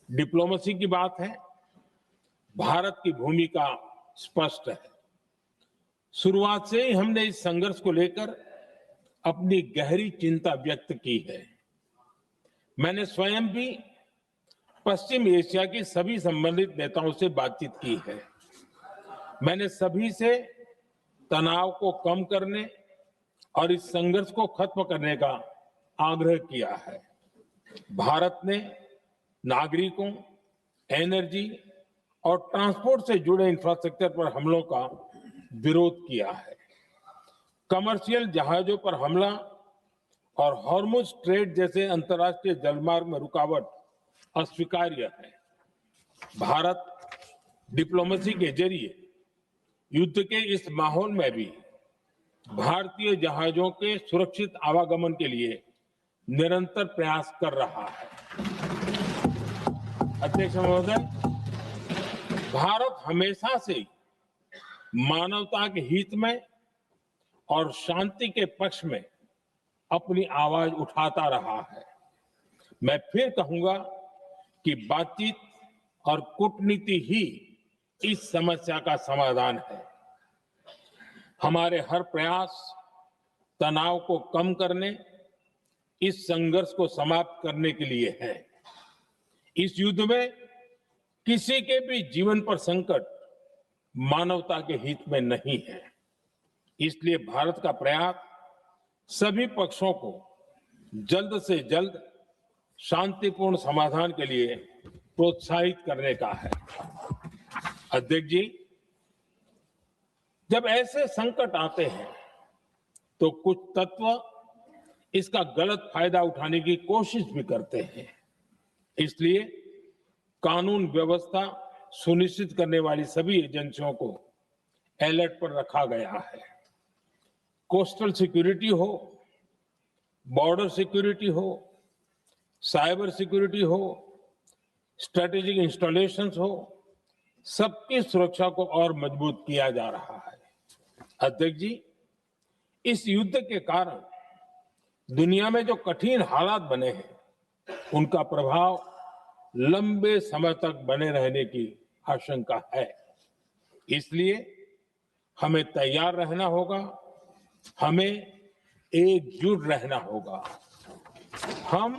Diplomacy की बात है, भारत की भूमिका स्पष्ट है। शुरुआत से ही हमने इस संघर्ष को लेकर अपनी गहरी चिंता व्यक्त की है। मैंने स्वयं भी पश्चिम एशिया की सभी संबंधित नेताओं से बातचीत की है। मैंने सभी से तनाव को कम करने और इस संघर्ष को खत्म करने का आग्रह किया है। भारत ने नागरिकों, एनर्जी और ट्रांसपोर्ट से जुड़े इंफ्रास्ट्रक्चर पर हमलों का विरोध किया है। कमर्शियल जहाजों पर हमला और हॉर्मुज स्ट्रेट जैसे अंतर्राष्ट्रीय जलमार्ग में रुकावट अस्वीकार्य है। भारत डिप्लोमेसी के जरिए युद्ध के इस माहौल में भी भारतीय जहाजों के सुरक्षित आवागमन के लिए निरंतर प्रयास कर रहा है। अध्यक्ष महोदय, भारत हमेशा से मानवता के हित में और शांति के पक्ष में अपनी आवाज उठाता रहा है। मैं फिर कहूंगा कि बातचीत और कूटनीति ही इस समस्या का समाधान है। हमारे हर प्रयास तनाव को कम करने, इस संघर्ष को समाप्त करने के लिए है। इस युद्ध में किसी के भी जीवन पर संकट मानवता के हित में नहीं है। इसलिए भारत का प्रयास सभी पक्षों को जल्द से जल्द शांतिपूर्ण समाधान के लिए प्रोत्साहित करने का है। अध्यक्ष जी, जब ऐसे संकट आते हैं तो कुछ तत्व इसका गलत फायदा उठाने की कोशिश भी करते हैं। इसलिए कानून व्यवस्था सुनिश्चित करने वाली सभी एजेंसियों को अलर्ट पर रखा गया है। कोस्टल सिक्योरिटी हो, बॉर्डर सिक्योरिटी हो, साइबर सिक्योरिटी हो, स्ट्रेटेजिक इंस्टॉलेशंस हो, सबकी सुरक्षा को और मजबूत किया जा रहा है। अध्यक्ष जी, इस युद्ध के कारण दुनिया में जो कठिन हालात बने हैं, उनका प्रभाव लंबे समय तक बने रहने की आशंका है। इसलिए हमें तैयार रहना होगा, हमें एकजुट रहना होगा। हम